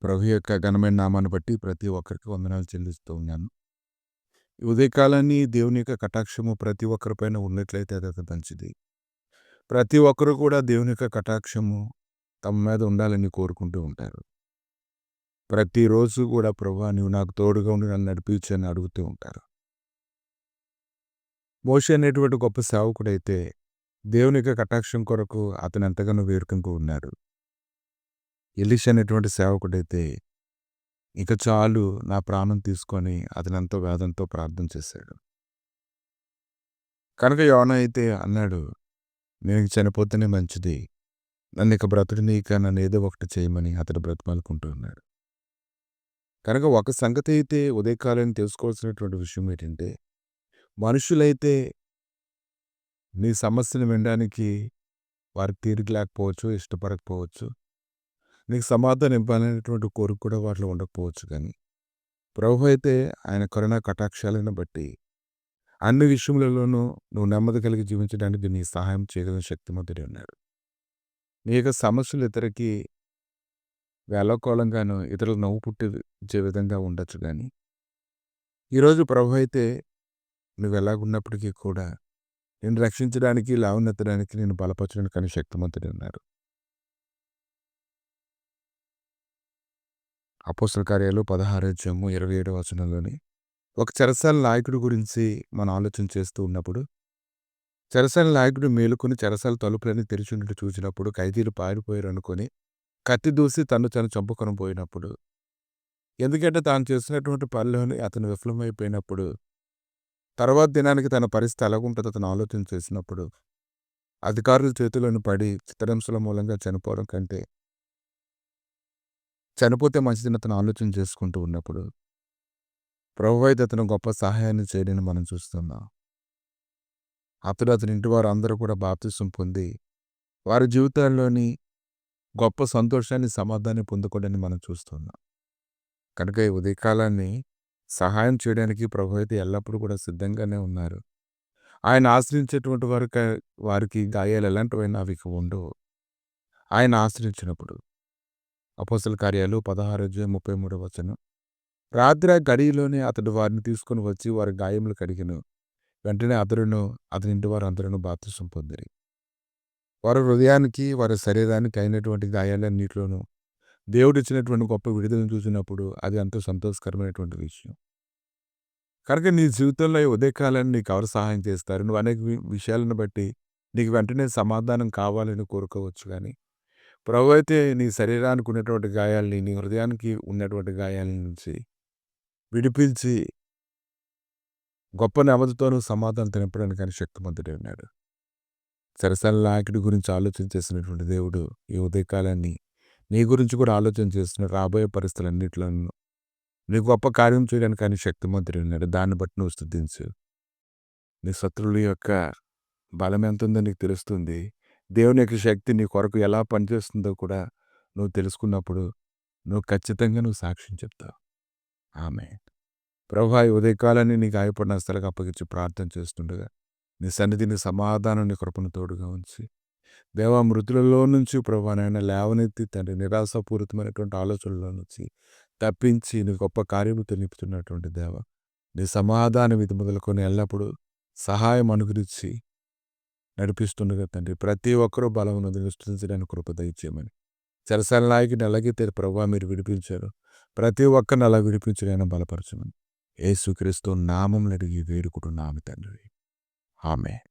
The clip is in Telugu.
ప్రభు యొక్క ఘనమైన నామాన్ని బట్టి ప్రతి ఒక్కరికి వందనాలు చెల్లిస్తూ ఉన్నాను. ఈ ఉదయకాలాన్ని దేవుని యొక్క కటాక్షము ప్రతి ఒక్కరి పైన ఉన్నట్లయితే అది మంచిది. ప్రతి ఒక్కరు కూడా దేవుని యొక్క కటాక్షము తమ మీద ఉండాలని కోరుకుంటూ ఉంటారు. ప్రతిరోజు కూడా ప్రభువా నీవు నాకు తోడుగా ఉండి నన్ను నడిపించు అని అడుగుతూ ఉంటారు. మోషే అనేటువంటి గొప్ప సేవకుడైతే దేవుని యొక్క కటాక్షం కొరకు అతను ఎంతగానో వేడుకుంటూ ఉన్నాడు. ఎలీషా అనేటువంటి సేవకుడైతే ఇక చాలు నా ప్రాణం తీసుకొని అతనెంతో వేదంతో ప్రార్థన చేశాడు. కనుక యోనా అయితే అన్నాడు, నేను చనిపోతేనే మంచిది, నన్ను ఇక బ్రతుకునీక నన్ను ఏదో ఒకటి చేయమని అతడు బ్రతిమాలుకుంటూ ఉన్నాడు. కనుక ఒక సంగతి అయితే ఉదయకాలం తెలుసుకోవాల్సినటువంటి విషయం ఏంటంటే, మనుషులైతే నీ సమస్యను వినడానికి వారికి తీరిక లేకపోవచ్చు, ఇష్టపడకపోవచ్చు, నీకు సమాధానం ఇవ్వాలనేటువంటి కోరిక కూడా వాటిలో ఉండకపోవచ్చు. కానీ ప్రభు అయితే ఆయన కరుణా కటాక్షాలను బట్టి అన్ని విషయములలోనూ నువ్వు నెమ్మది కలిగి జీవించడానికి నీ సహాయం చేయగలిగిన శక్తిమంతుడే ఉన్నాడు. నీ యొక్క సమస్యలు ఇతరులకి వేళకోళంగాను ఇతరులకు నవ్వు పుట్టించే విధంగా ఉండొచ్చు. కానీ ఈరోజు ప్రభు అయితే నువ్వు ఎలాగున్నప్పటికీ కూడా నేను రక్షించడానికి, లేవనెత్తడానికి, నేను బలపరచడానికి అని శక్తిమంతుడే ఉన్నారు. అపోస్తల కార్యాలు 16:27 ఒక చెరసాల నాయకుడి గురించి మనం ఆలోచన చేస్తూ ఉన్నప్పుడు, చెరసాల నాయకుడు మేలుకొని చెరసాల తలుపులన్నీ తెరిచుండి చూసినప్పుడు ఖైదీలు పారిపోయారు అనుకొని కత్తి దూసి తను చంపుకొని పోయినప్పుడు, ఎందుకంటే తాను చేసినటువంటి పనిలోని అతను విఫలమైపోయినప్పుడు, తర్వాత దినానికి తన పరిస్థితి ఎలాగుంటుందో అతను ఆలోచన చేసినప్పుడు, అధికారుల చేతిలోని పడి చిత్రహింసల మూలంగా చనిపోవడం కంటే చనిపోతే మంచిదని అతను ఆలోచన చేసుకుంటూ ఉన్నప్పుడు, ప్రభువు అయితే అతను గొప్ప సహాయాన్ని చేయడని మనం చూస్తున్నాం. అతని ఇంటి వారు అందరూ కూడా బాప్తిసం పొంది వారి జీవితాల్లోని గొప్ప సంతోషాన్ని, సమాధానాన్ని పొందుకోవడాన్ని మనం చూస్తున్నాం. కనుక ఈ ఉదయకాలాన్ని సహాయం చేయడానికి ప్రభు అయితే ఎల్లప్పుడూ కూడా సిద్ధంగానే ఉన్నారు. ఆయన ఆశ్రయించేటువంటి వారికి గాయాలు ఎలాంటివైనా అవి ఉండవు ఆయన ఆశ్రయించినప్పుడు. అపోస్తల కార్యాలు 16:33 రాత్రి గడియలోనే అతడు వారిని తీసుకుని వచ్చి వారి గాయములు కడిగెను. వెంటనే అతని ఇంటి వారు అందరూ బాప్తిసం పొందిరి. వారి హృదయానికి, వారి శరీరానికి అయినటువంటి గాయాలన్నిటిలోనూ దేవుడిచ్చినటువంటి గొప్ప విడుదలను చూసినప్పుడు అది ఎంతో సంతోషకరమైనటువంటి విషయం. కనుక నీ జీవితంలో ఈ ఉదయకాలాన్ని నీకు ఎవరు సహాయం చేస్తారు? నువ్వు అనేక విషయాలను బట్టి నీకు వెంటనే సమాధానం కావాలని కోరుకోవచ్చు. కానీ ప్రభు అయితే నీ శరీరానికి ఉన్నటువంటి గాయాల్ని, నీ హృదయానికి ఉన్నటువంటి గాయాల నుంచి విడిపించి గొప్ప నెమ్మదితోనూ సమాధానం తినపడానికి ఆయన శక్తిమంతుడే ఉన్నాడు. చెరసాల నాయకుడి గురించి ఆలోచన చేసినటువంటి దేవుడు ఈ ఉదయకాలాన్ని నీ గురించి కూడా ఆలోచన చేస్తున్న రాబోయే పరిస్థితులన్నింటిలోనూ నీ గొప్ప కార్యం చేయడానికి ఆయన శక్తిమంతుడే ఉన్నాడు. దాన్ని బట్టి నువ్వు స్తుతించు. నీ శత్రువుల యొక్క బలం ఎంత ఉందో నీకు తెలుస్తుంది. దేవుని యొక్క శక్తి నీ కొరకు ఎలా పనిచేస్తుందో కూడా నువ్వు తెలుసుకున్నప్పుడు నువ్వు ఖచ్చితంగా సాక్ష్యం చెప్తావు. ఆమేన్. ప్రభువా ఈ ఉదయకాలాన్ని నీకు గాయపడిన స్థలకు అప్పగించి ప్రార్థన చేస్తుండగా నీ సన్నిధిని సమాధానం, నీ కృపను తోడుగా ఉంచి దేవా మృతులలో నుంచి ప్రభువా నాయన లేవనెత్తి తండ్రి నిరాశాపూరితమైనటువంటి ఆలోచనలో నుంచి తప్పించి నీ గొప్ప కార్యముతో నింపుతున్నటువంటి దేవ నీ సమాధానం ఇది మొదలుకొని ఎల్లప్పుడూ సహాయం అనుగ్రహించి నడిపిస్తుండగా తండ్రి ప్రతి ఒక్కరూ బలమును సృష్టించడానికి కృప దయచేయమని చెరసాల నాయకుని ఎలాగైతే ప్రభువా మీరు విడిపించారు ప్రతి ఒక్కరిని అలా విడిపించడానికి బలపరచమని యేసుక్రీస్తు నామమున అడిగి వేడుకుంటున్నాము తండ్రి. ఆమేన్.